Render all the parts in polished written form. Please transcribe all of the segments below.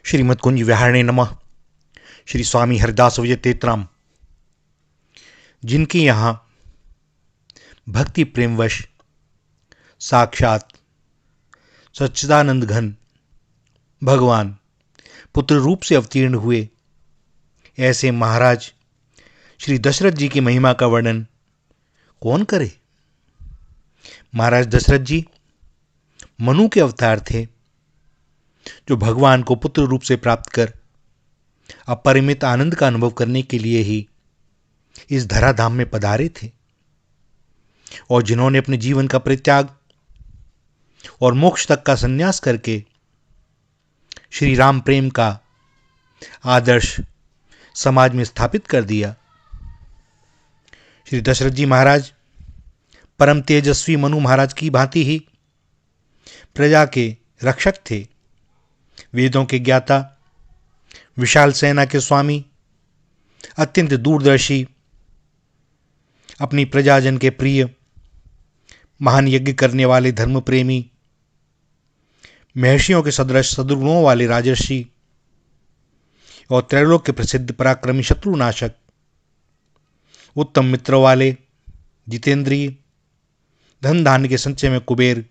श्रीमद्कुंज विहारणे नमः। श्री स्वामी हरिदास विजय तेतराम, जिनके यहाँ भक्ति प्रेमवश साक्षात सच्चिदानंद घन भगवान पुत्र रूप से अवतीर्ण हुए, ऐसे महाराज श्री दशरथ जी की महिमा का वर्णन कौन करे। महाराज दशरथ जी मनु के अवतार थे, जो भगवान को पुत्र रूप से प्राप्त कर अपरिमित आनंद का अनुभव करने के लिए ही इस धराधाम में पधारे थे, और जिन्होंने अपने जीवन का परित्याग और मोक्ष तक का संन्यास करके श्री राम प्रेम का आदर्श समाज में स्थापित कर दिया। श्री दशरथ जी महाराज परम तेजस्वी मनु महाराज की भांति ही प्रजा के रक्षक थे, वेदों के ज्ञाता, विशाल सेना के स्वामी, अत्यंत दूरदर्शी, अपनी प्रजाजन के प्रिय, महान यज्ञ करने वाले धर्म प्रेमी, महर्षियों के सदृश सद्गुणों वाले राजर्षि और त्रैलोक के प्रसिद्ध पराक्रमी शत्रुनाशक, उत्तम मित्रों वाले, जितेंद्रिय, धन धान्य के संचय में कुबेर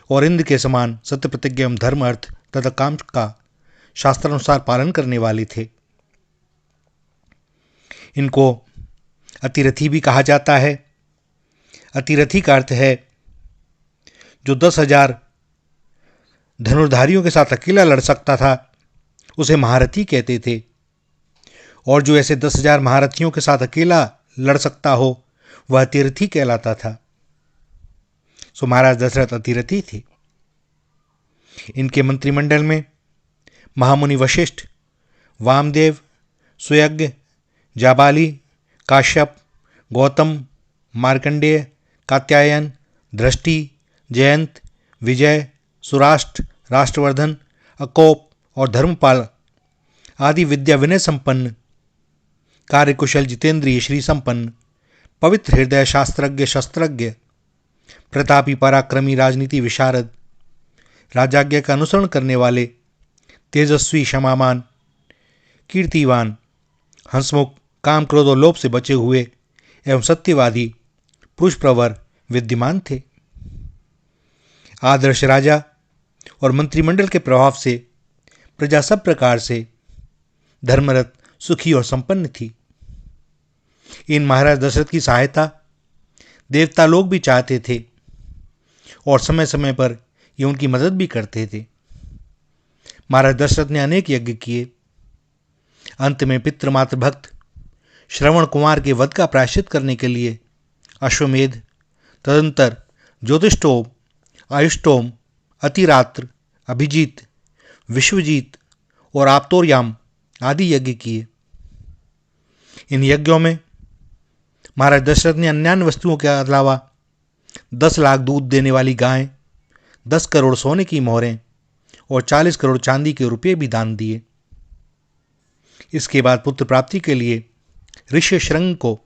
और इंद्र के समान सत्य प्रतिज्ञा एवं धर्म अर्थ तथा काम का शास्त्रानुसार पालन करने वाले थे। इनको अतिरथी भी कहा जाता है। अतिरथी का अर्थ है जो 10,000 धनुर्धारियों के साथ अकेला लड़ सकता था, उसे महारथी कहते थे, और जो ऐसे 10,000 महारथियों के साथ अकेला लड़ सकता हो वह अतिरथी कहलाता था। सो महाराज दशरथ अतिरथी थे। इनके मंत्रिमंडल में महामुनि वशिष्ठ, वामदेव, सुयज्ञ, जाबाली, काश्यप, गौतम, मार्कंडेय, कात्यायन, दृष्टि, जयंत, विजय, सुराष्ट्र, राष्ट्रवर्धन, अकोप और धर्मपाल आदि विद्या विनय संपन्न, कार्यकुशल, जितेंद्रिय, श्री संपन्न, पवित्र हृदय, शास्त्रज्ञ, शस्त्रज्ञ, प्रतापी, पराक्रमी, राजनीति विशारद, राजाज्ञा का अनुसरण करने वाले, तेजस्वी, क्षमामान, कीर्तिवान, हंसमुख, काम, क्रोध और लोभ से बचे हुए एवं सत्यवादी, पुरुष प्रवर विद्यमान थे। आदर्श राजा और मंत्रिमंडल के प्रभाव से प्रजा सब प्रकार से धर्मरत, सुखी और संपन्न थी। इन महाराज दशरथ की सहायता देवता लोग भी चाहते थे, और समय समय पर ये उनकी मदद भी करते थे। महाराज दशरथ ने अनेक यज्ञ किए। अंत में पितृमातृ भक्त श्रवण कुमार के वध का प्रायश्चित करने के लिए अश्वमेध, तदंतर ज्योतिष्टोम, आयुष्टोम, अतिरात्र, अभिजीत, विश्वजीत और आप्तोर्याम आदि यज्ञ किए। इन यज्ञों में महाराज दशरथ ने अन्यान्य वस्तुओं के अलावा 10 लाख दूध देने वाली गायें, 10 करोड़ सोने की मोहरें और 40 करोड़ चांदी के रुपये भी दान दिए। इसके बाद पुत्र प्राप्ति के लिए ऋष्य शृंग को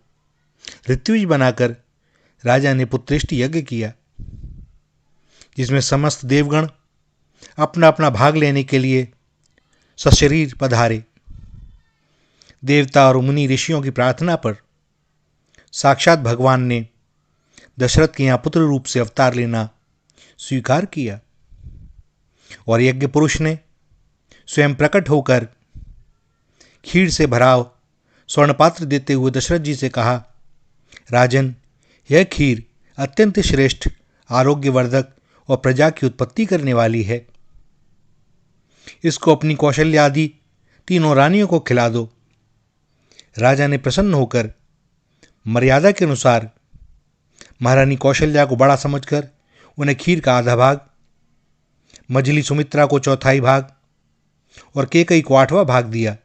ऋत्विज बनाकर राजा ने पुत्रेष्टि यज्ञ किया, जिसमें समस्त देवगण अपना अपना भाग लेने के लिए सशरीर पधारे। देवता और मुनि ऋषियों की प्रार्थना पर साक्षात भगवान ने दशरथ के यहाँ पुत्र रूप से अवतार लेना स्वीकार किया, और यज्ञ पुरुष ने स्वयं प्रकट होकर खीर से भरा स्वर्ण पात्र देते हुए दशरथ जी से कहा, राजन, यह खीर अत्यंत श्रेष्ठ, आरोग्यवर्धक और प्रजा की उत्पत्ति करने वाली है। इसको अपनी कौशल्या आदि 3 रानियों को खिला दो। राजा ने प्रसन्न होकर मर्यादा के अनुसार महारानी कौशल्या को बड़ा समझकर उन्हें खीर का आधा भाग, मझली सुमित्रा को 1/4 भाग और कैकेयी को 8वां भाग दिया।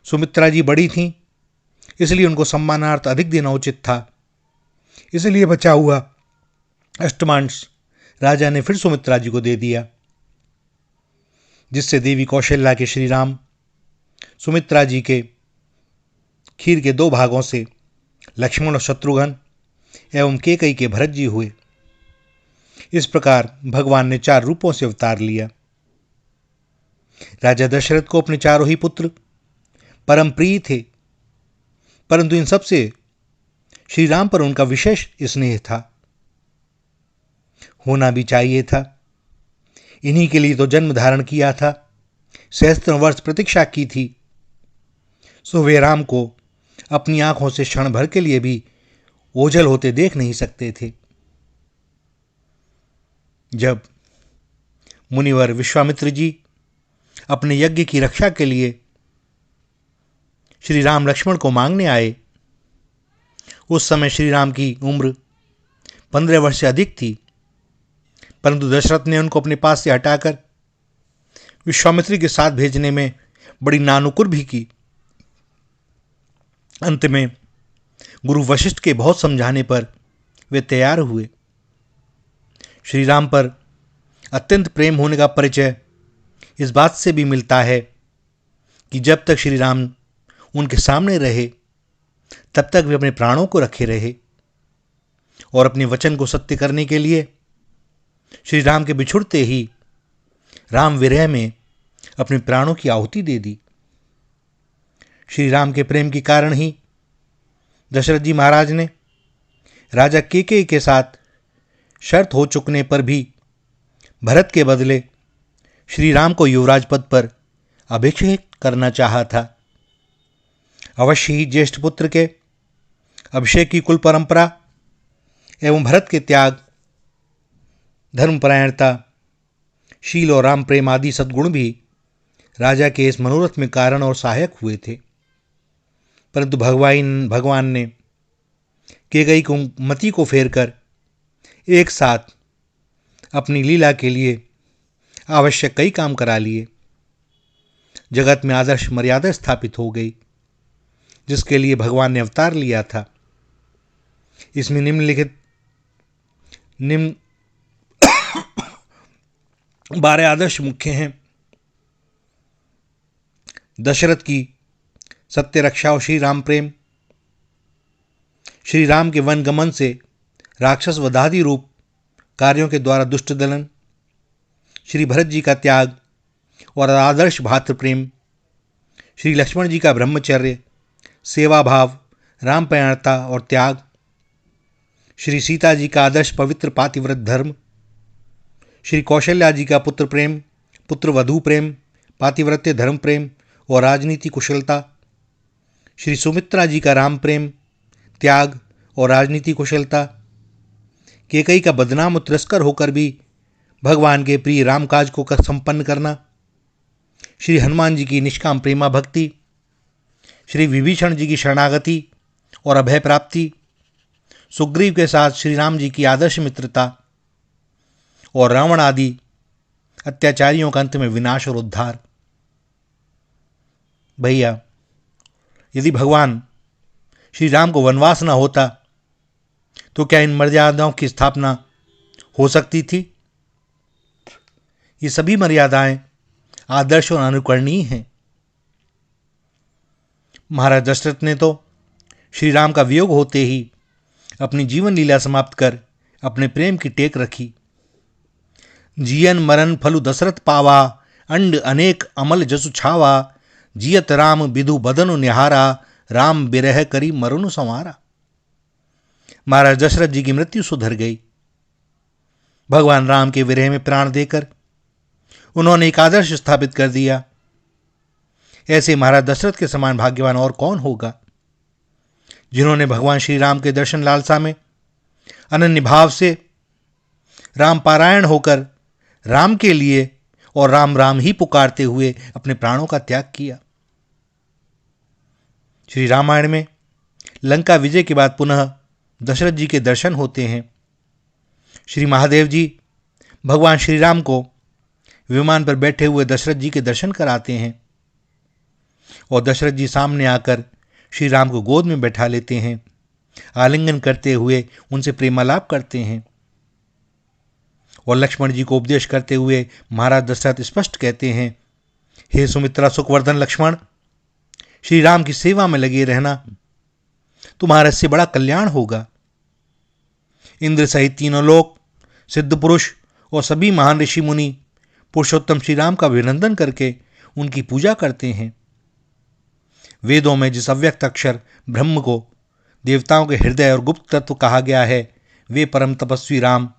सुमित्रा जी बड़ी थीं, इसलिए उनको सम्मानार्थ अधिक देना उचित था। इसलिए बचा हुआ अष्टमांश राजा ने फिर सुमित्रा जी को दे दिया, जिससे देवी कौशल्या के श्री राम सुमित्रा जी के खीर के 2 भागों से लक्ष्मण और शत्रुघ्न एवं कैकेयी के भरत जी हुए। इस प्रकार भगवान ने 4 रूपों से अवतार लिया। राजा दशरथ को अपने चारों ही पुत्र परम प्रिय थे, परंतु इन सबसे श्री राम पर उनका विशेष स्नेह था। होना भी चाहिए था। इन्हीं के लिए तो जन्म धारण किया था, सहस्त्र वर्ष प्रतीक्षा की थी। सो वे राम को अपनी आंखों से क्षण भर के लिए भी ओझल होते देख नहीं सकते थे। जब मुनिवर विश्वामित्र जी अपने यज्ञ की रक्षा के लिए श्री राम लक्ष्मण को मांगने आए, उस समय श्री राम की उम्र 15 वर्ष से अधिक थी, परंतु दशरथ ने उनको अपने पास से हटाकर विश्वामित्र के साथ भेजने में बड़ी नानुकुर भी की। अंत में गुरु वशिष्ठ के बहुत समझाने पर वे तैयार हुए। श्री राम पर अत्यंत प्रेम होने का परिचय इस बात से भी मिलता है कि जब तक श्री राम उनके सामने रहे तब तक वे अपने प्राणों को रखे रहे और अपने वचन को सत्य करने के लिए श्री राम के बिछुड़ते ही राम विरह में अपने प्राणों की आहुति दे दी। श्री राम के प्रेम के कारण ही दशरथ जी महाराज ने राजा केकई के साथ शर्त हो चुकने पर भी भरत के बदले श्री राम को युवराज पद पर अभिषेक करना चाहा था। अवश्य ही ज्येष्ठ पुत्र के अभिषेक की कुल परंपरा एवं भरत के त्याग, धर्मपरायणता, शील और राम प्रेम आदि सद्गुण भी राजा के इस मनोरथ में कारण और सहायक हुए थे। परंतु भगवान ने केकई को मति को फेरकर एक साथ अपनी लीला के लिए आवश्यक कई काम करा लिए। जगत में आदर्श मर्यादा स्थापित हो गई, जिसके लिए भगवान ने अवतार लिया था। इसमें निम्नलिखित 12 आदर्श मुख्य हैं। दशरथ की सत्य रक्षा और श्री राम प्रेम, श्री राम के वन गमन से राक्षस वधादि रूप कार्यों के द्वारा दुष्ट दलन, श्री भरत जी का त्याग और आदर्श भातृ प्रेम, श्री लक्ष्मण जी का ब्रह्मचर्य, सेवा भाव, रामपरायणता और त्याग, श्री सीता जी का आदर्श पवित्र पातिव्रत धर्म, श्री कौशल्या जी का पुत्र प्रेम, पुत्र वधू प्रेम, पातिव्रत्य धर्म प्रेम और राजनीति कुशलता, श्री सुमित्रा जी का राम प्रेम, त्याग और राजनीति कुशलता, केकई का बदनाम और तिरस्कर होकर भी भगवान के प्रिय रामकाज को संपन्न करना, श्री हनुमान जी की निष्काम प्रेमा भक्ति, श्री विभीषण जी की शरणागति और अभय प्राप्ति, सुग्रीव के साथ श्री राम जी की आदर्श मित्रता और रावण आदि अत्याचारियों का अंत में विनाश और उद्धार। भैया, यदि भगवान श्री राम को वनवास न होता तो क्या इन मर्यादाओं की स्थापना हो सकती थी? ये सभी मर्यादाएं आदर्श और अनुकरणीय हैं। महाराज दशरथ ने तो श्री राम का वियोग होते ही अपनी जीवन लीला समाप्त कर अपने प्रेम की टेक रखी। जियन मरण फलु दशरथ पावा, अंड अनेक अमल जसु छावा, जियत राम बिधु बदनु निहारा, राम बिरह करी मरुनु संवारा। महाराज दशरथ जी की मृत्यु सुधर गई। भगवान राम के विरह में प्राण देकर उन्होंने एक आदर्श स्थापित कर दिया। ऐसे महाराज दशरथ के समान भाग्यवान और कौन होगा, जिन्होंने भगवान श्री राम के दर्शन लालसा में अनन्य भाव से राम पारायण होकर राम के लिए और राम राम ही पुकारते हुए अपने प्राणों का त्याग किया। श्री रामायण में लंका विजय के बाद पुनः दशरथ जी के दर्शन होते हैं। श्री महादेव जी भगवान श्री राम को विमान पर बैठे हुए दशरथ जी के दर्शन कराते हैं और दशरथ जी सामने आकर श्री राम को गोद में बैठा लेते हैं, आलिंगन करते हुए उनसे प्रेमालाप करते हैं और लक्ष्मण जी को उपदेश करते हुए महाराज दशरथ स्पष्ट कहते हैं, हे सुमित्रा सुखवर्धन लक्ष्मण, श्री राम की सेवा में लगे रहना, तुम्हारा इससे बड़ा कल्याण होगा। इंद्र सहित तीनों लोक, सिद्ध पुरुष और सभी महान ऋषि मुनि पुरुषोत्तम श्री राम का अभिनंदन करके उनकी पूजा करते हैं। वेदों में जिस अव्यक्त अक्षर ब्रह्म को देवताओं के हृदय और गुप्त तत्व कहा गया है, वे परम तपस्वी राम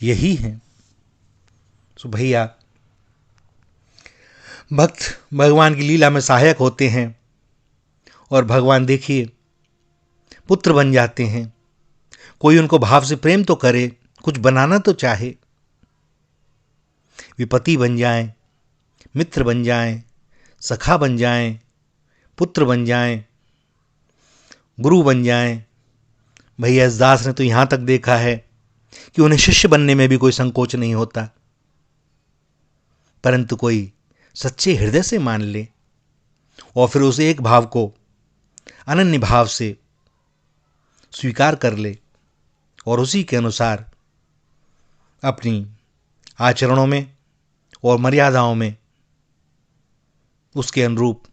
यही हैं। तो भैया, भक्त भगवान की लीला में सहायक होते हैं और भगवान देखिए पुत्र बन जाते हैं। कोई उनको भाव से प्रेम तो करे, कुछ बनाना तो चाहे। विपति बन जाएं, मित्र बन जाएं, सखा बन जाएं, पुत्र बन जाएं, गुरु बन जाएं। भैया इस दास ने तो यहां तक देखा है कि उन्हें शिष्य बनने में भी कोई संकोच नहीं होता, परंतु कोई सच्चे हृदय से मान ले और फिर उस एक भाव को अनन्य भाव से स्वीकार कर ले और उसी के अनुसार अपनी आचरणों में और मर्यादाओं में उसके अनुरूप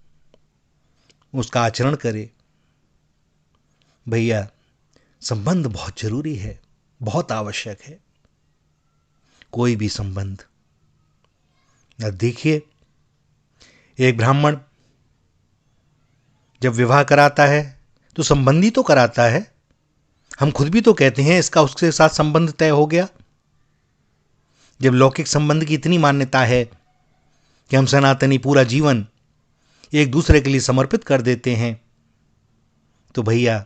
उसका आचरण करे। भैया संबंध बहुत जरूरी है, बहुत आवश्यक है। कोई भी संबंध, अब देखिए एक ब्राह्मण जब विवाह कराता है तो संबंधी तो कराता है। हम खुद भी तो कहते हैं इसका उसके साथ संबंध तय हो गया। जब लौकिक संबंध की इतनी मान्यता है कि हम सनातनी पूरा जीवन एक दूसरे के लिए समर्पित कर देते हैं, तो भैया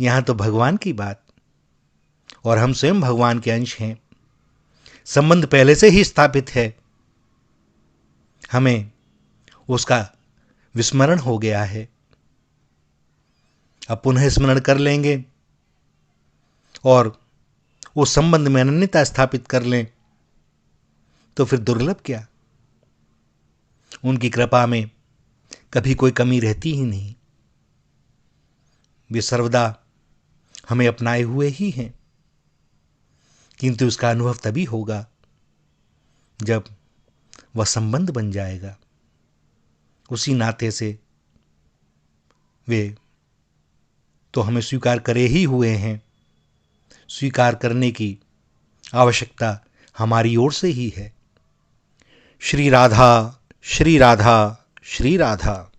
यहां तो भगवान की बात, और हम स्वयं भगवान के अंश हैं। संबंध पहले से ही स्थापित है, हमें उसका विस्मरण हो गया है। अब पुनः स्मरण कर लेंगे और उस संबंध में अनन्यता स्थापित कर लें तो फिर दुर्लभ क्या, उनकी कृपा में कभी कोई कमी रहती ही नहीं। वे सर्वदा हमें अपनाए हुए ही हैं, किंतु उसका अनुभव तभी होगा जब वह संबंध बन जाएगा। उसी नाते से वे तो हमें स्वीकार करे ही हुए हैं। स्वीकार करने की आवश्यकता हमारी ओर से ही है। श्री राधा, श्री राधा, श्री राधा।